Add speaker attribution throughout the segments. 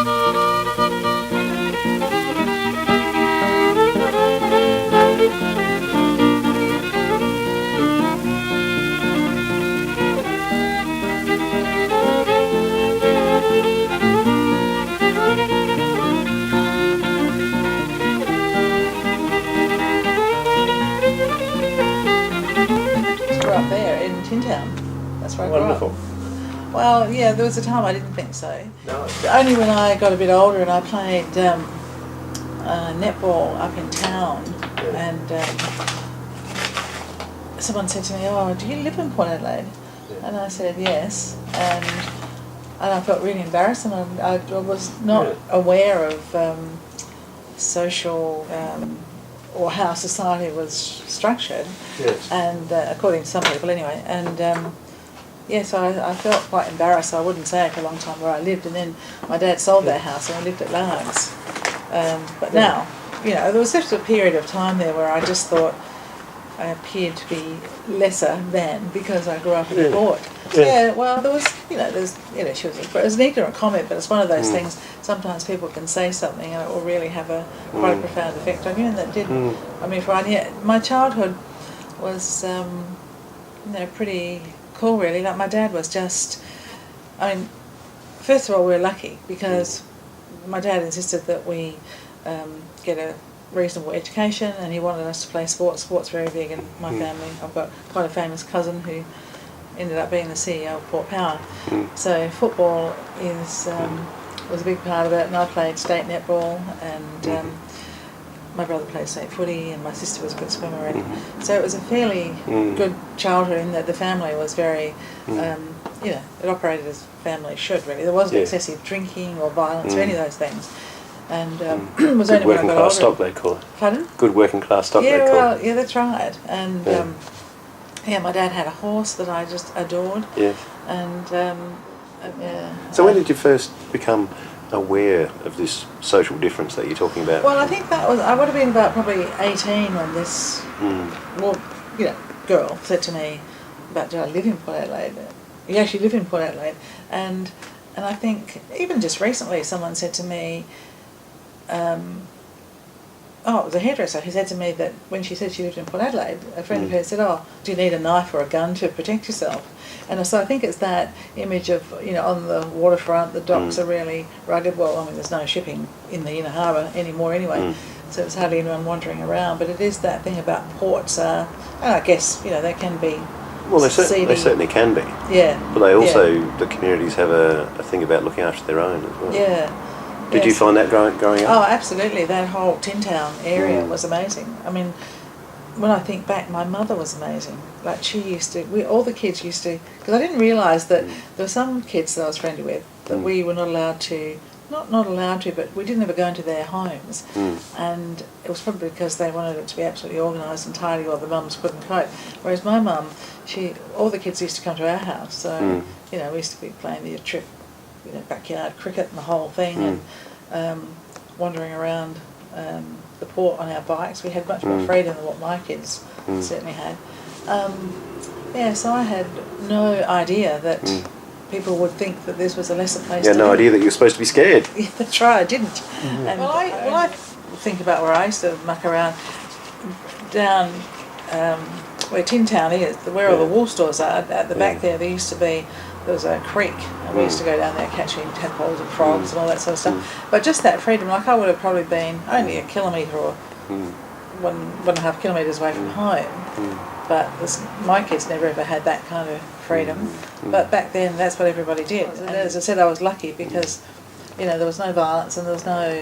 Speaker 1: Up there in Tin Town. That's where I grew
Speaker 2: Wonderful.
Speaker 1: up. Well, yeah, there was a time I didn't think so.
Speaker 2: No.
Speaker 1: Only when I got a bit older and I played netball up in town, and someone said to me, "Oh, do you live in Port Adelaide?"
Speaker 2: Yeah.
Speaker 1: And I said yes, and I felt really embarrassed, and I was not aware of social or how society was structured.
Speaker 2: Yes.
Speaker 1: And according to some people anyway, and so I felt quite embarrassed. I wouldn't say it for a long time where I lived, and then my dad sold their house and I lived at Largs. But now, there was just a period of time there where I just thought I appeared to be lesser than because I grew up in the port. Yeah, well, there was, she it was an ignorant comment, but it's one of those things. Sometimes people can say something and it will really have quite a profound effect on you, and that did. I mean, my childhood was, pretty cool, really. Like, my dad was just, first of all, we were lucky because my dad insisted that we get a reasonable education, and he wanted us to play sports. Sport's very big in my family. I've got quite a famous cousin who ended up being the CEO of Port Power. So football was a big part of it, and I played state netball, and my brother played state footy, and my sister was a good swimmer, and so it was a fairly good childhood in that the family was very, it operated as family should, really. There wasn't excessive drinking or violence or any of those things. And it was
Speaker 2: good
Speaker 1: only when I
Speaker 2: working
Speaker 1: got
Speaker 2: class
Speaker 1: older.
Speaker 2: stock, they call it.
Speaker 1: Pardon?
Speaker 2: Good working class stock, they call it.
Speaker 1: Well, yeah, that's right. And my dad had a horse that I just adored.
Speaker 2: Yes.
Speaker 1: And
Speaker 2: So when did you first become aware of this social difference that you're talking about?
Speaker 1: Well, I think I would have been about probably 18 when this girl said to me about, do I live in Port Adelaide? You actually live in Port Adelaide. And I think even just recently someone said to me, it was a hairdresser who said to me that when she said she lived in Port Adelaide, a friend of hers said, "Oh, do you need a knife or a gun to protect yourself?" And so I think it's that image of, on the waterfront, the docks are really rugged. Well, I mean, there's no shipping in the inner harbour anymore anyway, so there's hardly anyone wandering around. But it is that thing about ports, and I guess, they can be
Speaker 2: Well, they certainly can be.
Speaker 1: Yeah.
Speaker 2: But they also, the communities have a thing about looking after their own as well.
Speaker 1: Yeah.
Speaker 2: Did you find that growing up?
Speaker 1: Oh, absolutely. That whole Tin Town area was amazing. I mean, when I think back, my mother was amazing. Like, she used to, all the kids used to, because I didn't realise that there were some kids that I was friendly with that we were not allowed to, not allowed to, but we didn't ever go into their homes. And it was probably because they wanted it to be absolutely organised and tidy, or the mums couldn't cope. Whereas my mum, all the kids used to come to our house. So, we used to be playing the trip, backyard cricket and the whole thing, and wandering around the port on our bikes. We had much more freedom than what my kids certainly had. So I had no idea that people would think that this was a lesser place.
Speaker 2: You had no idea that you were supposed to be scared.
Speaker 1: Yeah, that's right, I didn't. And I think about where I used to muck around down where Tin Town is, where all the wool stores are. At the back there used to be. There was a creek, and we used to go down there catching tadpoles and frogs and all that sort of stuff. But just that freedom, like, I would have probably been only a kilometre or 1.5 kilometres away from home. But my kids never ever had that kind of freedom. But back then, that's what everybody did. And as I said, I was lucky because, there was no violence and there was no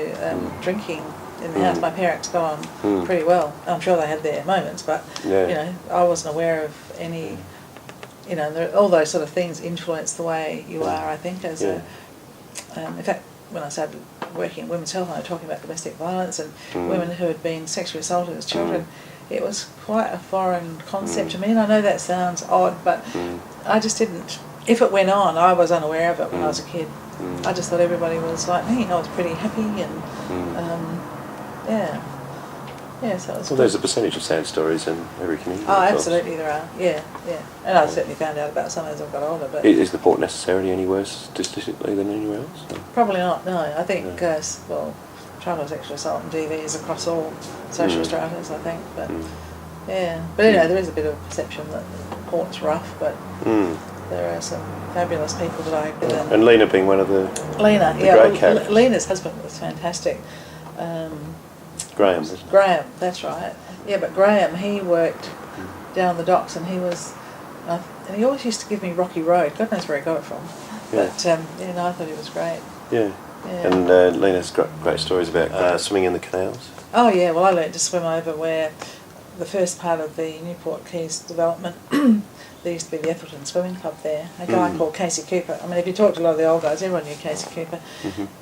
Speaker 1: drinking in the house. My parents got on pretty well. I'm sure they had their moments, but, I wasn't aware of any... all those sort of things influence the way you are, I think, as in fact, when I started working in women's health and I was talking about domestic violence and women who had been sexually assaulted as children, it was quite a foreign concept to me, and I know that sounds odd, but I just didn't, if it went on, I was unaware of it when I was a kid. I just thought everybody was like me. I was pretty happy, and Yeah, so it was
Speaker 2: Well, there's a percentage of sad stories in every community.
Speaker 1: Oh, absolutely there are. Yeah, yeah. And I've certainly found out about some as I've got older. But
Speaker 2: Is the port necessarily any worse statistically than anywhere else? Or?
Speaker 1: Probably not. No, I think child sexual assault and DV is across all social stratas. I think, but yeah. But anyway, there is a bit of perception that the port's rough, but there are some fabulous people that I with.
Speaker 2: And Lena being one of the great characters.
Speaker 1: Lena's husband was fantastic.
Speaker 2: Graham, isn't it?
Speaker 1: Graham, that's right. Yeah, but Graham, he worked down the docks, and he was, and he always used to give me Rocky Road. God knows where he got it from.
Speaker 2: Yeah.
Speaker 1: But I thought he was great.
Speaker 2: Yeah.
Speaker 1: Yeah.
Speaker 2: And Lena's got great stories about swimming in the canals.
Speaker 1: Oh yeah, well I learned to swim over where the first part of the Newport Quays development. There used to be the Ethelton Swimming Club there. A guy called Casey Cooper. I mean, if you talk to a lot of the old guys, everyone knew Casey Cooper.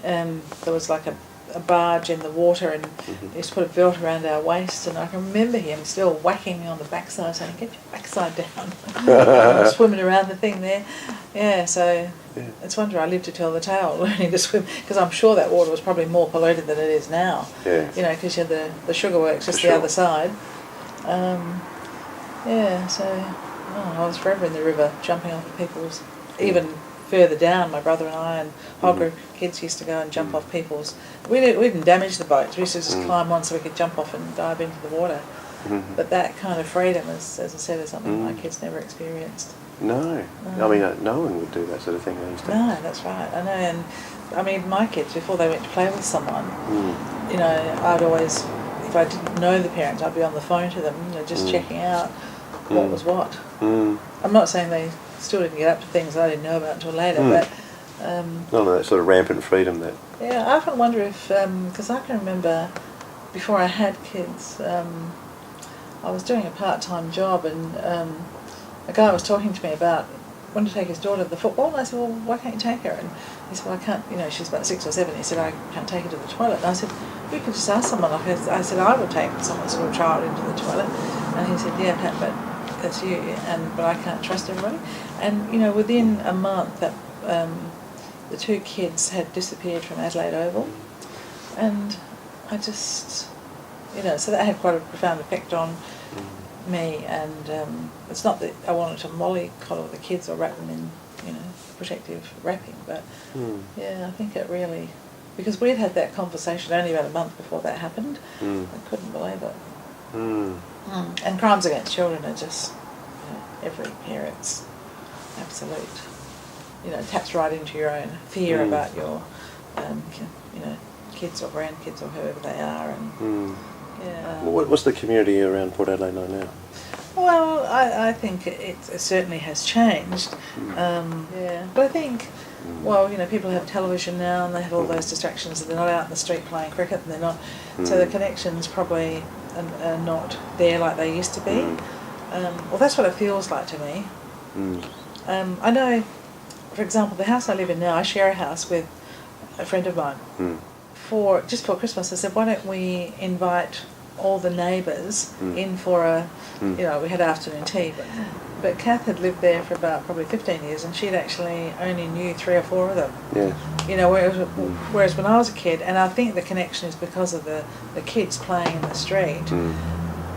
Speaker 1: There was like a barge in the water, and he used to put a belt around our waist, and I can remember him still whacking me on the backside saying, "Get your backside down." I was swimming around the thing there. Yeah, so it's a wonder I lived to tell the tale, learning to swim, because I'm sure that water was probably more polluted than it is now.
Speaker 2: Yeah.
Speaker 1: You know, because you had the sugar works just the other side. I was forever in the river, jumping off people's, even further down, my brother and I and a whole group of kids used to go and jump off people's. We didn't damage the boats, we used to just climb on so we could jump off and dive into the water. But that kind of freedom, as I said, is something my kids never experienced.
Speaker 2: No. I mean, no one would do that sort of thing these days.
Speaker 1: No, that's right, I know. And I mean, my kids, before they went to play with someone, you know, I'd always, if I didn't know the parents, I'd be on the phone to them, you know, just checking out what was what. I'm not saying they still didn't get up to things I didn't know about until later, but
Speaker 2: none of that sort of rampant freedom that.
Speaker 1: Yeah, I often wonder if, because I can remember before I had kids, I was doing a part-time job, and a guy was talking to me about wanting to take his daughter to the football, and I said, well, why can't you take her? And he said, well, I can't, you know, she's about 6 or 7. He said, I can't take her to the toilet. And I said, you could just ask someone. I said, I would take someone's little child into the toilet. And he said, yeah, Pat, but that's you, but I can't trust everybody. And, you know, within a month, that the 2 kids had disappeared from Adelaide Oval. And I just, you know, so that had quite a profound effect on me. And it's not that I wanted to mollycoddle the kids or wrap them in, you know, protective wrapping, but yeah, I think it really, because we'd had that conversation only about a month before that happened. I couldn't believe it. And crimes against children are just, you know, every parent's absolute, you know, taps right into your own fear about your, you know, kids or grandkids or whoever they are. And
Speaker 2: What's the community around Port Adelaide like now?
Speaker 1: Well, I think it certainly has changed. But I think, well, you know, people have television now and they have all those distractions, and they're not out in the street playing cricket, and they're not, so the connections probably are not there like they used to be. Well, that's what it feels like to me. I know, for example, the house I live in now, I share a house with a friend of mine. Just for Christmas, I said, why don't we invite all the neighbours in for a, you know, we had afternoon tea, but Kath had lived there for about probably 15 years, and she'd actually only knew 3 or 4 of them. Yeah. You know, whereas when I was a kid, and I think the connection is because of the kids playing in the street,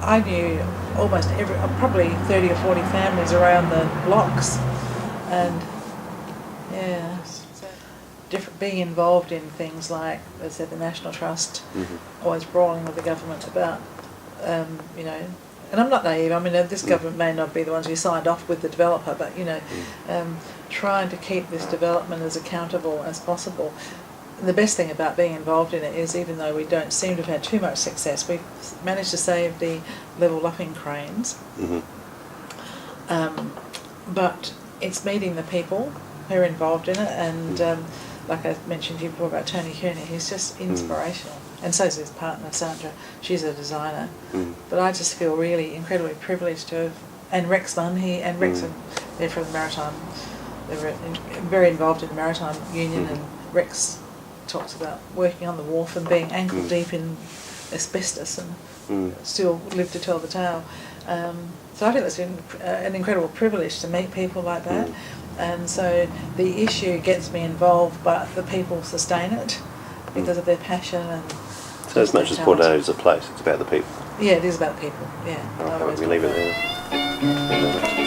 Speaker 1: I knew almost probably 30 or 40 families around the blocks, and yeah. Being involved in things like, as I said, the National Trust, always brawling with the government about, you know, and I'm not naive, I mean, this government may not be the ones who signed off with the developer, but, you know, trying to keep this development as accountable as possible. And the best thing about being involved in it is, even though we don't seem to have had too much success, we've managed to save the level upping cranes. But it's meeting the people who are involved in it, and like I mentioned to you before about Tony Kearney, he's just inspirational. And so is his partner, Sandra. She's a designer. But I just feel really incredibly privileged to have, and Rex Munn, Rex, they're from the Maritime, they're very involved in the Maritime Union, and Rex talks about working on the wharf and being ankle deep in asbestos and still live to tell the tale. So I think it's an incredible privilege to meet people like that. And so the issue gets me involved, but the people sustain it because of their passion. And
Speaker 2: so as much as Port Adelaide is a place, it's about the people.
Speaker 1: Yeah, it is about people. Yeah.
Speaker 2: Okay, we leave it there.